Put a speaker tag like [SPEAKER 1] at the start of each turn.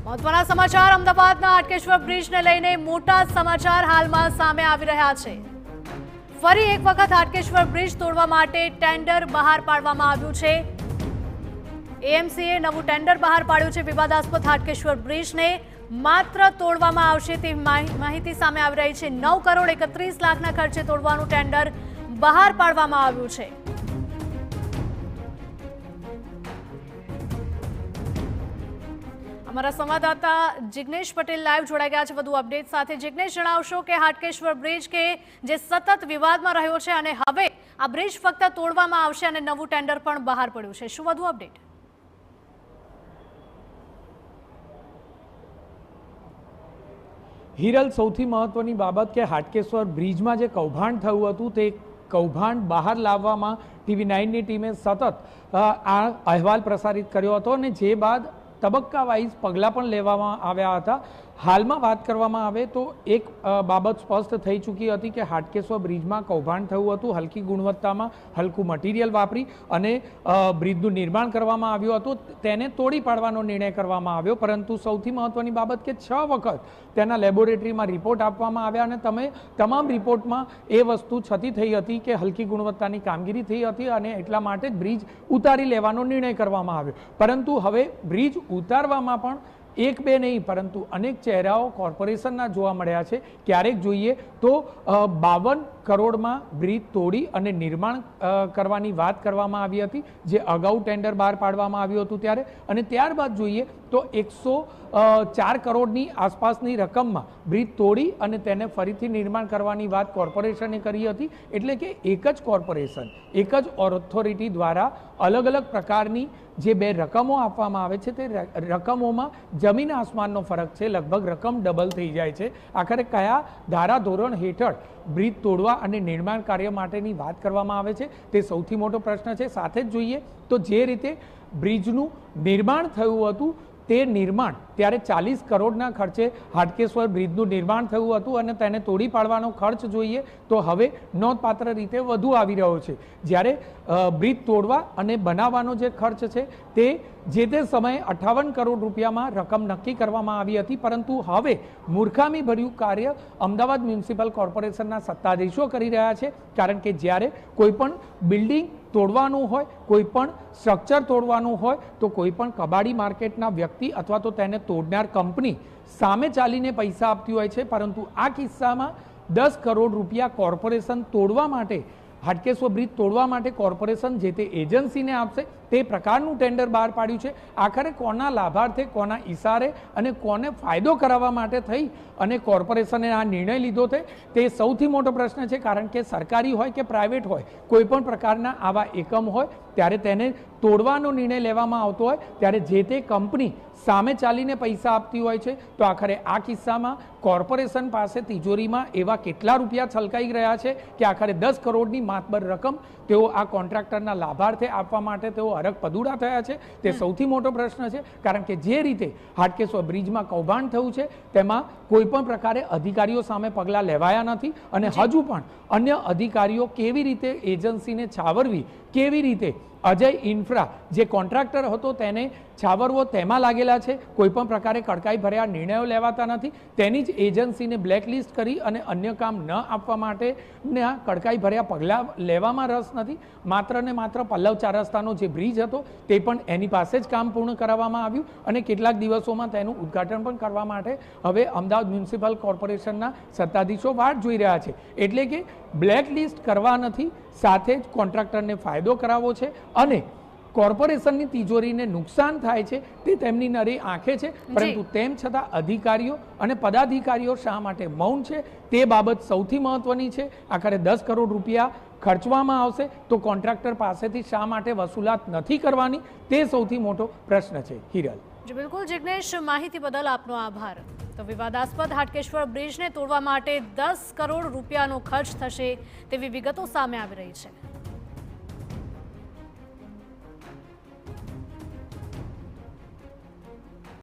[SPEAKER 1] મહત્વના સમાચાર અમદાવાદના હાટકેશ્વર બ્રિજને લઈને મોટા સમાચાર હાલમાં સામે આવી રહ્યા છે। ફરી એક વખત હાટકેશ્વર બ્રિજ તોડવા માટે ટેન્ડર બહાર પાડવામાં આવ્યું છે। એએમસીએ નવું ટેન્ડર બહાર પાડ્યું છે। વિવાદાસ્પદ હાટકેશ્વર બ્રિજને માત્ર તોડવામાં આવશે તેવી માહિતી સામે આવી રહી છે। 9 કરોડ 31 લાખના ખર્ચે તોડવાનું ટેન્ડર બહાર પાડવામાં આવ્યું છે। हमारा संवाददाता जिग्नेश पटेल लाइव जोड़ाई गया है વધુ અપડેટ સાથે। जिग्नेश, જણાવશો કે હાટકેશ્વર બ્રિજ કે જે સતત વિવાદમાં રહ્યો છે અને હવે આ બ્રિજ ફક્ત તોડવામાં આવશે અને નવું ટેન્ડર પણ બહાર પડ્યું છે, શું વધુ અપડેટ?
[SPEAKER 2] હિરલ, સૌથી મહત્વની બાબત કે હાટકેશ્વર બ્રિજમાં જે કૌભાંડ થયું હતું તે કૌભાંડ બહાર લાવવામાં TV9ની ટીમે સતત આ અહેવાલ પ્રસારિત કર્યો હતો અને જે બાદ તબક્કા વાઇઝ પગલાં પણ લેવામાં આવ્યા હતા। હાલમાં વાત કરવામાં આવે તો એક બાબત સ્પષ્ટ થઈ ચૂકી હતી કે હાટકેશ્વર બ્રિજમાં કૌભાંડ થયું હતું। હલકી ગુણવત્તામાં હલકું મટીરિયલ વાપરી અને બ્રિજનું નિર્માણ કરવામાં આવ્યું હતું, તેને તોડી પાડવાનો નિર્ણય કરવામાં આવ્યો। પરંતુ સૌથી મહત્વની બાબત કે 6 વખત તેના લેબોરેટરીમાં રિપોર્ટ આપવામાં આવ્યા અને તમામ રિપોર્ટમાં એ વસ્તુ છતી થઈ હતી કે હલકી ગુણવત્તાની કામગીરી થઈ હતી અને એટલા માટે જ બ્રિજ ઉતારી લેવાનો નિર્ણય કરવામાં આવ્યો। પરંતુ હવે બ્રિજ ઉતારવામાં પણ એક બે નહીં પરંતુ અનેક ચહેરાઓ કોર્પોરેશનના જોવા મળ્યા છે। ક્યારેક જોઈએ તો 52 કરોડમાં બ્રિજ તોડી અને નિર્માણ કરવાની વાત કરવામાં આવી હતી, જે અગાઉ ટેન્ડર બહાર પાડવામાં આવ્યું હતું ત્યારે, અને ત્યારબાદ જોઈએ તો 104 કરોડની આસપાસની રકમમાં બ્રિજ તોડી અને તેને ફરીથી નિર્માણ કરવાની વાત કોર્પોરેશને કરી હતી। એટલે કે એક જ કોર્પોરેશન, એક જ ઓથોરિટી દ્વારા અલગ અલગ પ્રકારની જે બે રકમો આપવામાં આવે છે તે રકમોમાં જમીન આસમાનનો ફરક છે। લગભગ રકમ ડબલ થઈ જાય છે। આખરે કયા ધારાધોરણ હેઠળ બ્રિજ તોડવા અને નિર્માણ કાર્ય માટેની વાત કરવામાં આવે છે તે સૌથી મોટો પ્રશ્ન છે। સાથે જ જોઈએ તો જે રીતે બ્રિજનું નિર્માણ થયું હતું તે નિર્માણ ત્યારે 40 કરોડના ખર્ચે હાટકેશ્વર બ્રિજનું નિર્માણ થયું હતું અને તેને તોડી પાડવાનો ખર્ચ જોઈએ તો હવે નોંધપાત્ર રીતે વધુ આવી રહ્યો છે। જ્યારે બ્રિજ તોડવા અને બનાવવાનો જે ખર્ચ છે તે જે તે સમયે 58 કરોડ રૂપિયામાં રકમ નક્કી કરવામાં આવી હતી, પરંતુ હવે મૂર્ખામી ભર્યું કાર્ય અમદાવાદ મ્યુનિસિપલ કોર્પોરેશનના સત્તાધીશો કરી રહ્યા છે। કારણ કે જ્યારે કોઈ પણ બિલ્ડિંગ તોડવાનું હોય, કોઈ પણ સ્ટ્રક્ચર તોડવાનું હોય તો કોઈ પણ કબાડી માર્કેટના વ્યક્તિ અથવા તો તેને તોડનાર કંપની સામે ચાલીને પૈસા આપતી હોય છે। પરંતુ આ કિસ્સામાં 10 કરોડ રૂપિયા કોર્પોરેશન તોડવા માટે, હાટકેશ્વર બ્રિજ તોડવા માટે કોર્પોરેશન જે તે એજન્સીને આપશે તે પ્રકારનું ટેન્ડર બહાર પાડ્યું છે। આખરે કોના લાભાર્થે, કોના ઈશારે અને કોને ફાયદો કરાવવા માટે થઈ અને કોર્પોરેશને આ નિર્ણય લીધો છે તે સૌથી મોટો પ્રશ્ન છે। કારણ કે સરકારી હોય કે પ્રાઇવેટ હોય, કોઈ પણ પ્રકારના આવા એકમ હોય ત્યારે તેને તોડવાનો નિર્ણય લેવામાં આવતો હોય ત્યારે જે તે કંપની સામે ચાલીને પૈસા આપતી હોય છે। તો આખરે આ કિસ્સામાં કોર્પોરેશન પાસે તિજોરીમાં એવા કેટલા રૂપિયા છલકાઈ રહ્યા છે કે આખરે 10 કરોડની માતબર રકમ તેઓ આ કોન્ટ્રાક્ટરના લાભાર્થે આપવા માટે તેઓ અરગ પદુડા થયા છે તે સૌથી મોટો પ્રશ્ન છે। કારણ કે જે રીતે હાટકેશ્વર બ્રિજમાં કૌભાંડ થયું છે તેમાં કોઈ પણ પ્રકારે અધિકારીઓ સામે પગલાં લેવાયા નથી અને હજુ પણ અન્ય અધિકારીઓ કેવી રીતે એજન્સીને છાવરવી, કેવી રીતે અજય ઇન્ફ્રા જે કોન્ટ્રાક્ટર હતો તેને છાવરવો તેમાં લાગેલા છે। કોઈ પણ પ્રકારે કડકાઈ ભર્યા નિર્ણયો લેવાતા નથી, તેની જ એજન્સીને બ્લેકલિસ્ટ કરી અને અન્ય કામ ન આપવા માટે કડકાઈ ભર્યા પગલાં લેવામાં રસ નથી। માત્ર ને માત્ર પલ્લવ 4 રસ્તાનો જે બ્રિજ હતો તે પણ એની પાસે જ કામ પૂર્ણ કરાવવામાં આવ્યું અને કેટલાક દિવસોમાં તેનું ઉદ્ઘાટન પણ કરવા માટે હવે અમદાવાદ મ્યુનિસિપલ કોર્પોરેશનના સત્તાધીશો વાટ જોઈ રહ્યા છે। એટલે કે બ્લેકલિસ્ટ કરવા નથી, સાથે જ કોન્ટ્રાક્ટરને ફાયદો કરાવવો છે અને કોર્પોરેશનની તિજોરીને નુકસાન થાય છે તે તેમની નરી આંખે છે। પરંતુ તેમ છતાં અધિકારીઓ અને પદાધિકારીઓ શા માટે મૌન છે તે બાબત સૌથી મહત્વની છે। આખરે 10 કરોડ રૂપિયા ખર્ચવામાં આવશે તો કોન્ટ્રાક્ટર પાસેથી શા માટે વસૂલાત નથી કરવાની તે સૌથી મોટો પ્રશ્ન છે। હિરલ,
[SPEAKER 1] જી બિલકુલ જિગ્નેશ, માહિતી બદલ આપનો આભાર। તો વિવાદાસ્પદ હાટકેશ્વર બ્રિજને તોડવા માટે 10 કરોડ રૂપિયાનો ખર્ચ થશે તેવી વિગતો સામે આવી રહી છે।